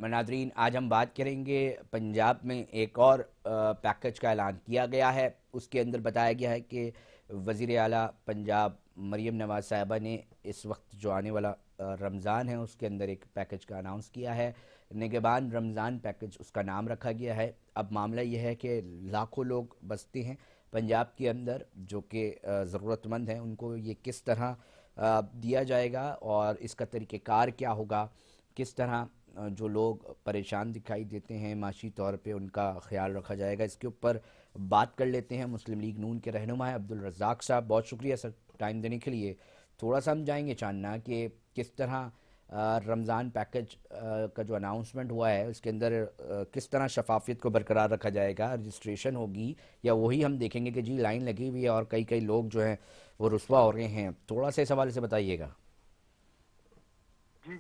ناظرین آج ہم بات کریں گے پنجاب میں ایک اور پیکج کا اعلان کیا گیا ہے. اس کے اندر بتایا گیا ہے کہ وزیر اعلیٰ پنجاب مریم نواز صاحبہ نے اس وقت جو آنے والا رمضان ہے اس کے اندر ایک پیکج کا اناؤنس کیا ہے. نگہبان رمضان پیکج اس کا نام رکھا گیا ہے. اب معاملہ یہ ہے کہ لاکھوں لوگ بستے ہیں پنجاب کے اندر جو کہ ضرورت مند ہیں, ان کو یہ کس طرح دیا جائے گا اور اس کا طریقہ کار کیا ہوگا, کس طرح جو لوگ پریشان دکھائی دیتے ہیں معاشی طور پہ ان کا خیال رکھا جائے گا. اس کے اوپر بات کر لیتے ہیں. مسلم لیگ نون کے رہنما ہیں عبدالرزاق صاحب, بہت شکریہ سر ٹائم دینے کے لیے. تھوڑا سا ہم جائیں گے جاننا کہ کس طرح رمضان پیکج کا جو اناؤنسمنٹ ہوا ہے اس کے اندر کس طرح شفافیت کو برقرار رکھا جائے گا, رجسٹریشن ہوگی یا وہی ہم دیکھیں گے کہ جی لائن لگی ہوئی ہے اور کئی لوگ جو ہیں وہ رسوا ہو رہے ہیں. تھوڑا سا اس حوالے سے بتائیے گا. جی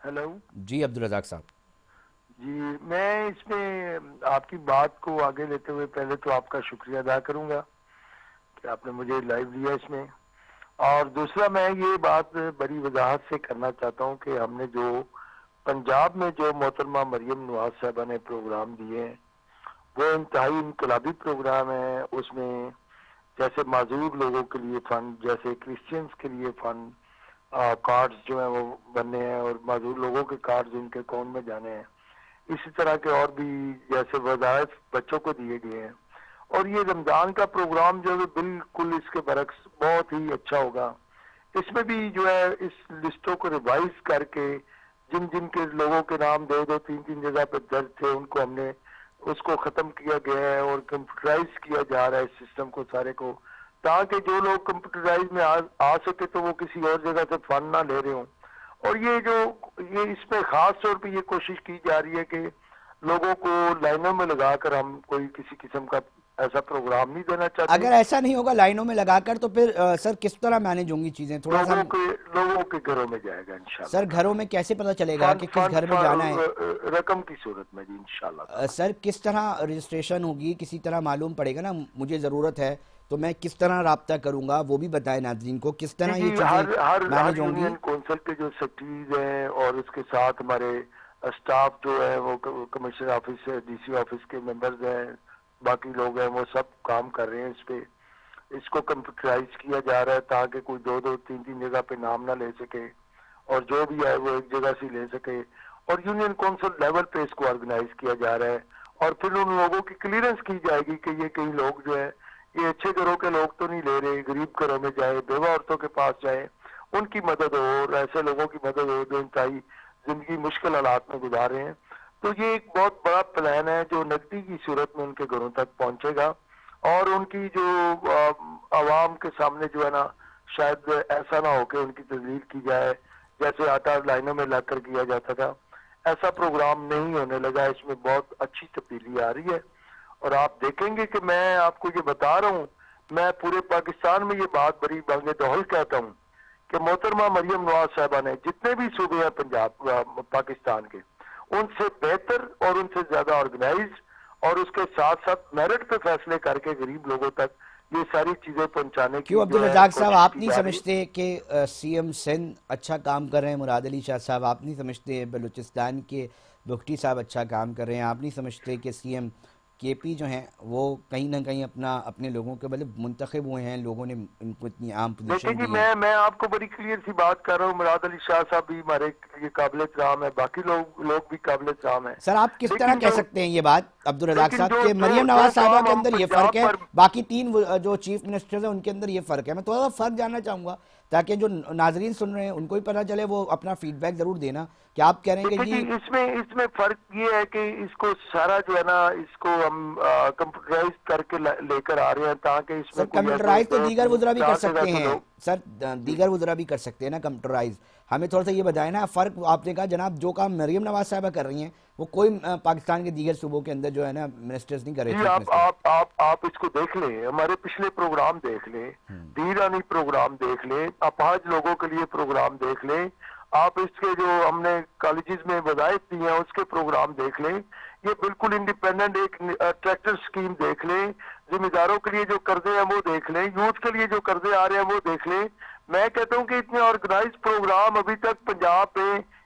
ہیلو جی عبدالرزاق صاحب. جی میں اس میں آپ کی بات کو آگے لیتے ہوئے پہلے تو آپ کا شکریہ ادا کروں گا کہ آپ نے مجھے لائیو لیا اس میں, اور دوسرا میں یہ بات بڑی وضاحت سے کرنا چاہتا ہوں کہ ہم نے جو پنجاب میں جو محترمہ مریم نواز صاحبہ نے پروگرام دیے ہیں وہ انتہائی انقلابی پروگرام ہے. اس میں جیسے معذور لوگوں کے لیے فنڈ, جیسے کرسچنز کے لیے فنڈ, کارڈز جو ہیں وہ بننے ہیں اور معذور لوگوں کے کارڈز ان کے اکاؤنٹ میں جانے ہیں, اسی طرح کے اور بھی جیسے وظائف بچوں کو دیے گئے ہیں. اور یہ رمضان کا پروگرام جو ہے بالکل اس کے برعکس بہت ہی اچھا ہوگا. اس میں بھی جو ہے اس لسٹوں کو ریوائز کر کے جن جن کے لوگوں کے نام دو تین جگہ پہ درج تھے ان کو ہم نے اس کو ختم کیا گیا ہے اور کمپیوٹرائز کیا جا رہا ہے اس سسٹم کو سارے کو, تاکہ جو لوگ کمپیوٹرائز میں آ سکے تو وہ کسی اور جگہ سے فنڈ نہ لے رہے ہوں. اور یہ اس میں خاص طور پہ یہ کوشش کی جا رہی ہے کہ لوگوں کو لائنوں میں لگا کر ہم کوئی کسی قسم کا ایسا پروگرام نہیں دینا چاہتے. اگر ایسا نہیں ہوگا لائنوں میں لگا کر تو پھر سر کس طرح مینج ہوں گی چیزیں؟ تھوڑا سا لوگوں کے گھروں میں جائے گا انشاءاللہ. سر گھروں میں کیسے پتہ چلے گا کہ کس گھر میں جانا ہے؟ رقم کی صورت میں جی انشاءاللہ. سر کس طرح رجسٹریشن ہوگی, کسی طرح معلوم پڑے گا نا مجھے ضرورت ہے تو میں کس طرح رابطہ کروں گا, وہ بھی بتائیں ناظرین کو کس طرح یہ چیزیں مینج ہوں گی. یونین کونسل کے جو سیکٹریز ہیں اور اس کے ساتھ ہمارے اسٹاف جو ہے وہ commissioner office D C office کے ممبرز ہیں, باقی لوگ ہیں, وہ سب کام کر رہے ہیں اس پہ. اس کو کمپیوٹرائز کیا جا رہا ہے تاکہ کوئی دو تین جگہ پہ نام نہ لے سکے اور جو بھی ہے وہ ایک جگہ سے لے سکے. اور یونین کونسل لیول پہ اس کو آرگنائز کیا جا رہا ہے اور پھر ان لوگوں کی کلیئرنس کی جائے گی کہ یہ کئی لوگ جو ہے یہ اچھے گھروں کے لوگ تو نہیں لے رہے, غریب گھروں میں جائے, بیوہ عورتوں کے پاس جائے, ان کی مدد ہو اور ایسے لوگوں کی مدد ہو جو انتہائی زندگی مشکل حالات میں گزار رہے ہیں. تو یہ ایک بہت بڑا پلان ہے جو نقدی کی صورت میں ان کے گھروں تک پہنچے گا اور ان کی جو عوام کے سامنے جو ہے نا شاید ایسا نہ ہو کہ ان کی تذلیل کی جائے جیسے آٹا لائنوں میں لگ کر کیا جاتا تھا. ایسا پروگرام نہیں ہونے لگا. اس میں بہت اچھی تبدیلی آ رہی ہے اور آپ دیکھیں گے کہ میں آپ کو یہ بتا رہا ہوں, میں پورے پاکستان میں یہ بات بڑی بانگ دہل کہتا ہوں کہ محترمہ مریم نواز صاحبہ نے جتنے بھی صوبے ہیں پنجاب پاکستان کے ان سے بہتر اور ان سے زیادہ آرگنائز اور اس کے ساتھ ساتھ میرٹ پہ فیصلے کر کے غریب لوگوں تک یہ ساری چیزیں پہنچانے کی کیوں عبدالرزاق صاحب آپ نہیں سمجھتے کہ سی ایم سندھ اچھا کام کر رہے ہیں, مراد علی شاہ صاحب آپ نہیں سمجھتے بلوچستان کے بگٹی صاحب اچھا کام کر رہے ہیں, آپ نہیں سمجھتے کہ سی ایم کے پی جو ہیں وہ کہیں نہ کہیں اپنے لوگوں کے مطلب منتخب ہوئے ہیں, لوگوں نے ان کو اتنی عام پوزیشن دی ہے. میں آپ کو بڑی کلیئر سی بات کر رہا ہوں, مراد علی شاہ صاحب بھی ہمارے یہ قابل احترام ہے, باقی لوگ بھی قابل احترام ہیں. سر آپ کس طرح کہہ سکتے ہیں یہ بات عبدالرزاق صاحب کہ مریم نواز صاحبہ کے اندر یہ فرق ہے, باقی تین جو چیف منسٹرز ہیں ان کے اندر یہ فرق ہے؟ میں تھوڑا سا فرق جاننا چاہوں گا تاکہ جو ناظرین سن رہے ہیں ان کو بھی پتہ چلے, وہ اپنا فیڈ بیک ضرور دینا کہ آپ کہہ رہے ہیں کہ جی اس میں فرق یہ ہے کہ اس کو سارا جو ہے نا اس کو ہم کمپیوٹرائز کر کے لے کر آ رہے ہیں تاکہ اس میں کمپیوٹرائز تو دیگر وزراء بھی کر سکتے ہیں سر, دیگر وزراء بھی کر سکتے ہیں نا کمپیوٹرائز. ہمیں تھوڑا سا یہ بتائیں نا فرق. آپ نے کہا جناب جو کام مریم نواز صاحبہ کر رہی ہیں وہ کوئی پاکستان کے دیگر صوبوں کے اندر جو ہے نا منسٹرز نہیں کر رہے. آپ اس کو دیکھ لیں, ہمارے پچھلے پروگرام دیکھ لیں, دیرانی پروگرام دیکھ لیں, اپاہج لوگوں کے لیے پروگرام دیکھ لیں, آپ اس کے جو ہم نے کالجز میں وظائف دی ہیں اس کے پروگرام دیکھ لیں, یہ بالکل انڈیپینڈنٹ ایک ٹریکٹر سکیم دیکھ لیں, ذمہ داروں کے لیے جو قرضے ہیں وہ دیکھ لیں, یوتھ کے لیے جو قرضے آ رہے ہیں وہ دیکھ لیں. میں کہتا ہوں کہ اتنے آرگنائز پروگرام ابھی تک پنجاب میں